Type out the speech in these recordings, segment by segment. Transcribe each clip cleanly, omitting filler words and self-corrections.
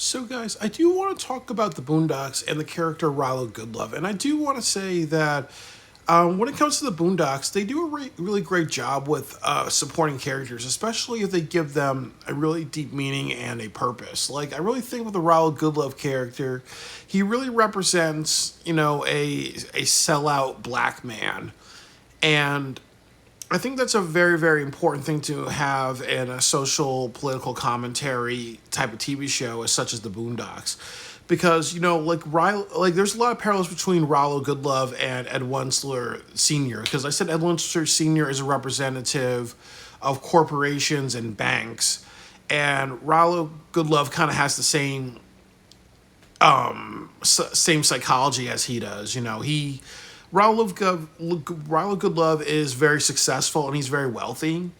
So, guys, I do want to talk about the Boondocks and the character Rallo Goodlove. And I do want to say that when it comes to the Boondocks, they do a really great job with supporting characters, especially if they give them a really deep meaning and a purpose. Like, I really think with the Rallo Goodlove character, he really represents, a sellout black man. And I think that's a very, very important thing to have in a social political commentary type of TV show, as such as the Boondocks, because there's a lot of parallels between Rollo Goodlove and Ed Wensler Sr. Because I said Ed Wensler Sr. is a representative of corporations and banks, and Rollo Goodlove kind of has the same psychology as he does. Rallo Goodlove is very successful and he's very wealthy.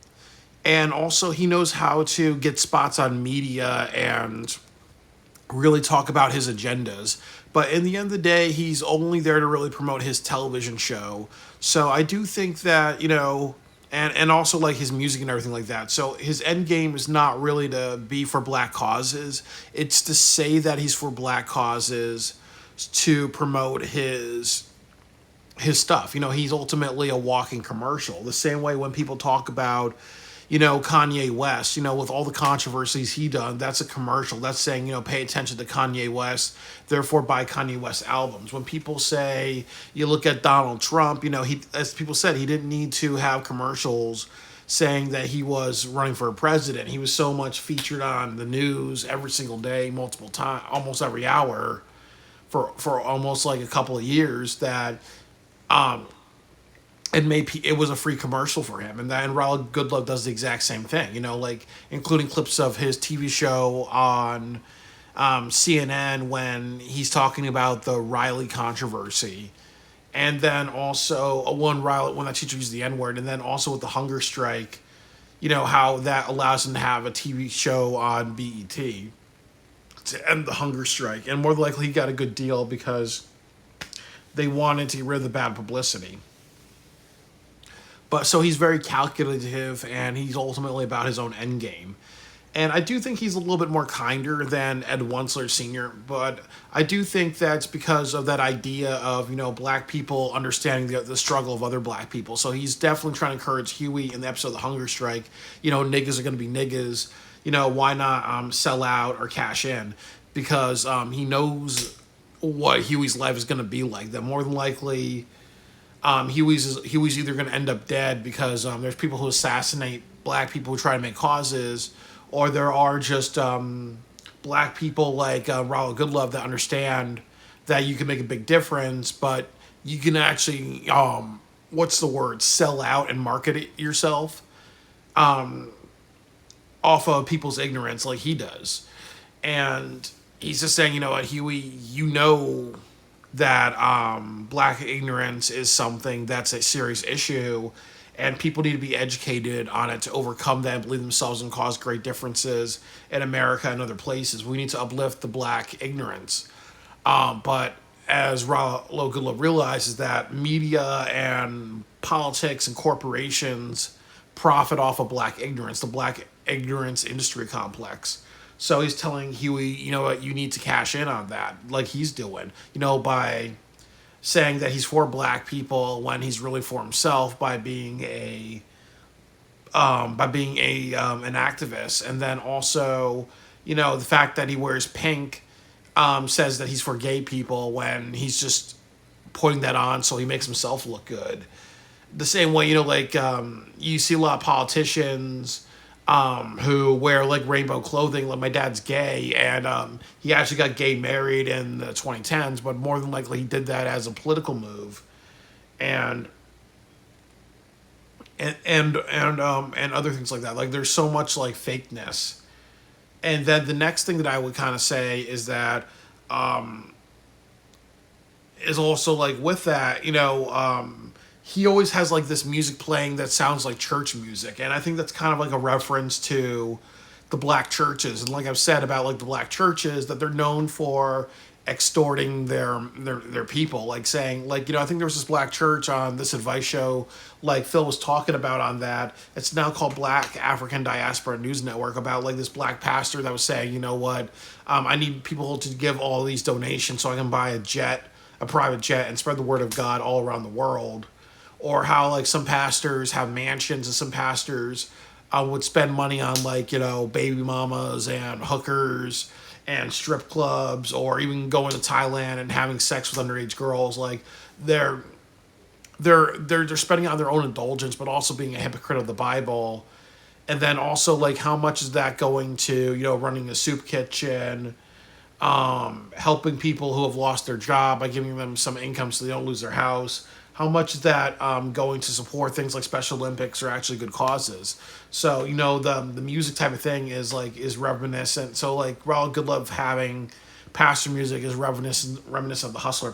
And also, he knows how to get spots on media and really talk about his agendas. But in the end of the day, he's only there to really promote his television show. So I do think that, and also like his music and everything like that. So his end game is not really to be for black causes, it's to say that he's for black causes to promote his stuff. He's ultimately a walking commercial. The same way when people talk about, Kanye West, with all the controversies he done, that's a commercial. That's saying, pay attention to Kanye West, therefore buy Kanye West albums. When people say, you look at Donald Trump, as people said, he didn't need to have commercials saying that he was running for a president. He was so much featured on the news every single day, multiple times, almost every hour for almost like a couple of years that it was a free commercial for him, and Ralph Goodlove does the exact same thing. Like including clips of his TV show on CNN when he's talking about the Riley controversy, and then also when that teacher used the N word, and then also with the hunger strike, how that allows him to have a TV show on BET to end the hunger strike, and more than likely he got a good deal because they wanted to get rid of the bad publicity. But so he's very calculative and he's ultimately about his own end game. And I do think he's a little bit more kinder than Ed Wensler Sr., but I do think that's because of that idea of, black people understanding the struggle of other black people. So he's definitely trying to encourage Huey in the episode of The Hunger Strike, niggas are going to be niggas, why not sell out or cash in? Because he knows what Huey's life is going to be like. That more than likely, Huey's either going to end up dead because there's people who assassinate black people who try to make causes, or there are just black people like Ralph Goodlove that understand that you can make a big difference, but you can actually sell out and market it yourself off of people's ignorance like he does. And he's just saying, Huey, that black ignorance is something that's a serious issue, and people need to be educated on it to overcome that and believe themselves and cause great differences in America and other places. We need to uplift the black ignorance. But as Rallo Goodlove realizes that media and politics and corporations profit off of black ignorance, the black ignorance industry complex. So he's telling Huey, you need to cash in on that, like he's doing, by saying that he's for black people when he's really for himself by being an activist. And then also, the fact that he wears pink says that he's for gay people when he's just putting that on so he makes himself look good. The same way, you see a lot of politicians who wear like rainbow clothing. Like my dad's gay, and he actually got gay married in the 2010s, but more than likely he did that as a political move, and other things like that. Like there's so much like fakeness. And then the next thing that I would kind of say is that is also like with that, he always has like this music playing that sounds like church music, and I think that's kind of like a reference to the black churches. And like I've said about like the black churches, that they're known for extorting their people, like saying, like, I think there was this black church on this advice show, like Phil was talking about on that. It's now called Black African Diaspora News Network, about like this black pastor that was saying, what, I need people to give all these donations so I can buy a private jet, and spread the word of God all around the world. Or how like some pastors have mansions, and some pastors would spend money on, like, baby mamas and hookers and strip clubs, or even going to Thailand and having sex with underage girls. Like, they're they're spending on their own indulgence, but also being a hypocrite of the Bible. And then also, like, how much is that going to, running a soup kitchen, helping people who have lost their job by giving them some income so they don't lose their house? How much is that going to support things like Special Olympics, or actually good causes? So, the music type of thing is reminiscent. So, like, Rallo Goodlove having pastor music is reminiscent of the Hustler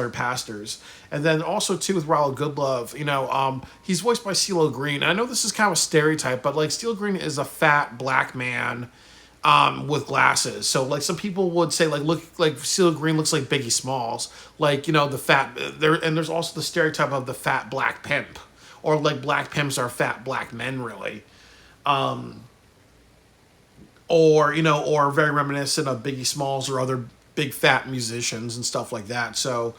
Pastors. And then also too with Rallo Goodlove, he's voiced by CeeLo Green. I know this is kind of a stereotype, but like CeeLo Green is a fat black man with glasses. So like some people would say, look, like CeeLo Green looks like Biggie Smalls, like, the fat there. And there's also the stereotype of the fat black pimp, or like black pimps are fat black men, really. Or very reminiscent of Biggie Smalls or other big fat musicians and stuff like that. So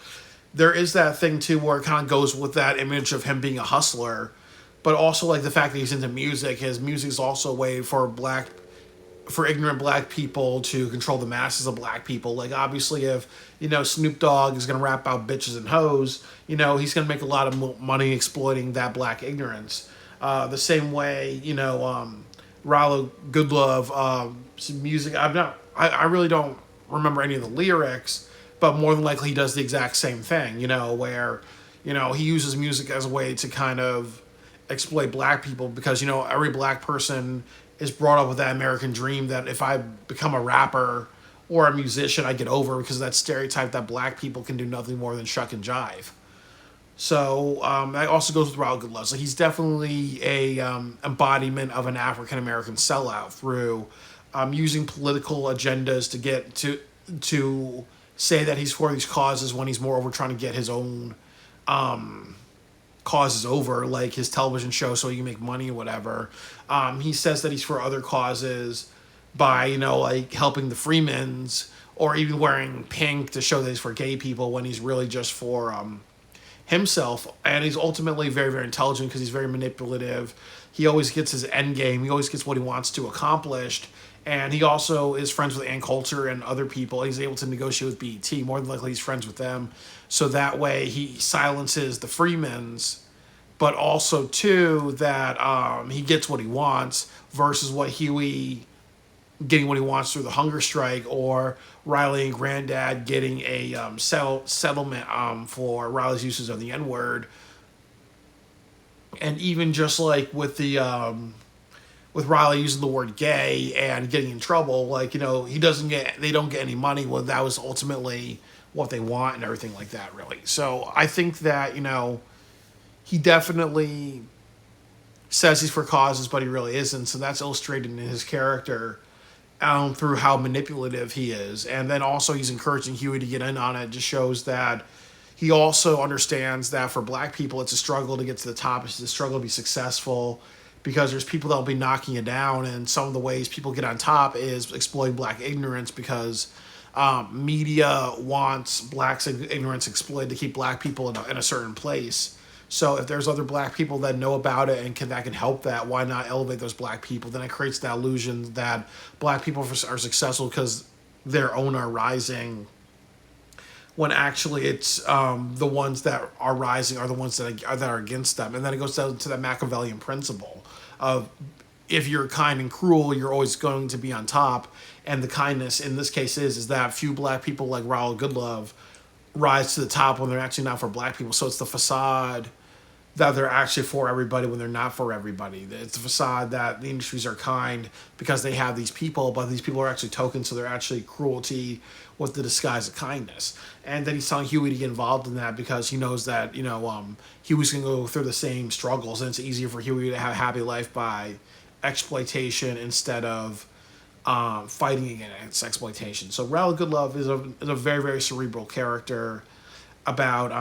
there is that thing too, where it kind of goes with that image of him being a hustler, but also like the fact that he's into music. His music is also a way for ignorant black people to control the masses of black people. Like, obviously, if Snoop Dogg is gonna rap about bitches and hoes, he's gonna make a lot of money exploiting that black ignorance. The same way, Rallo Goodlove, some music. I really don't remember any of the lyrics, but more than likely he does the exact same thing. Where he uses music as a way to kind of exploit black people, because every black person is brought up with that American dream that if I become a rapper or a musician, I get over, because of that stereotype that black people can do nothing more than shuck and jive. So that also goes with Rallo Goodlove. So he's definitely a embodiment of an African American sellout through using political agendas to get to say that he's for these causes, when he's moreover trying to get his own causes over, like his television show, so he can make money or whatever. He says that he's for other causes by like helping the Freemans, or even wearing pink to show that he's for gay people, when he's really just for himself. And he's ultimately very, very intelligent, because he's very manipulative. He always gets his end game. He always gets what he wants to accomplished. And he also is friends with Ann Coulter and other people. He's able to negotiate with BET. More than likely, he's friends with them. So that way, he silences the Freemans, but also, too, that he gets what he wants, versus what Huey getting what he wants through the hunger strike, or Riley and Granddad getting a settlement for Riley's uses of the N-word. And even just like with the with Riley using the word gay and getting in trouble, like, they don't get any money. Well, that was ultimately what they want and everything like that, really. So I think that, he definitely says he's for causes, but he really isn't. So that's illustrated in his character through how manipulative he is. And then also he's encouraging Huey to get in on it. It just shows that he also understands that for black people, it's a struggle to get to the top. It's a struggle to be successful, because there's people that will be knocking you down. And some of the ways people get on top is exploiting black ignorance, because media wants black ignorance exploited to keep black people in a certain place. So if there's other black people that know about it and that can help that, why not elevate those black people? Then it creates the illusion that black people are successful because their own are rising, when actually it's the ones that are rising are the ones that are against them. And then it goes down to that Machiavellian principle of, if you're kind and cruel, you're always going to be on top. And the kindness in this case is that few black people like Rallo Goodlove rise to the top when they're actually not for black people. So it's the facade that they're actually for everybody when they're not for everybody. It's the facade that the industries are kind because they have these people, but these people are actually tokens, so they're actually cruelty with the disguise of kindness. And then he's telling Huey to get involved in that, because he knows that, Huey's going to go through the same struggles, and it's easier for Huey to have a happy life by exploitation instead of fighting against exploitation. So Rallo Goodlove is a very, very cerebral character about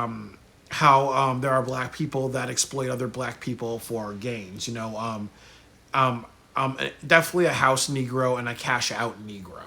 how there are black people that exploit other black people for gains. Um, definitely a house Negro and a cash out Negro.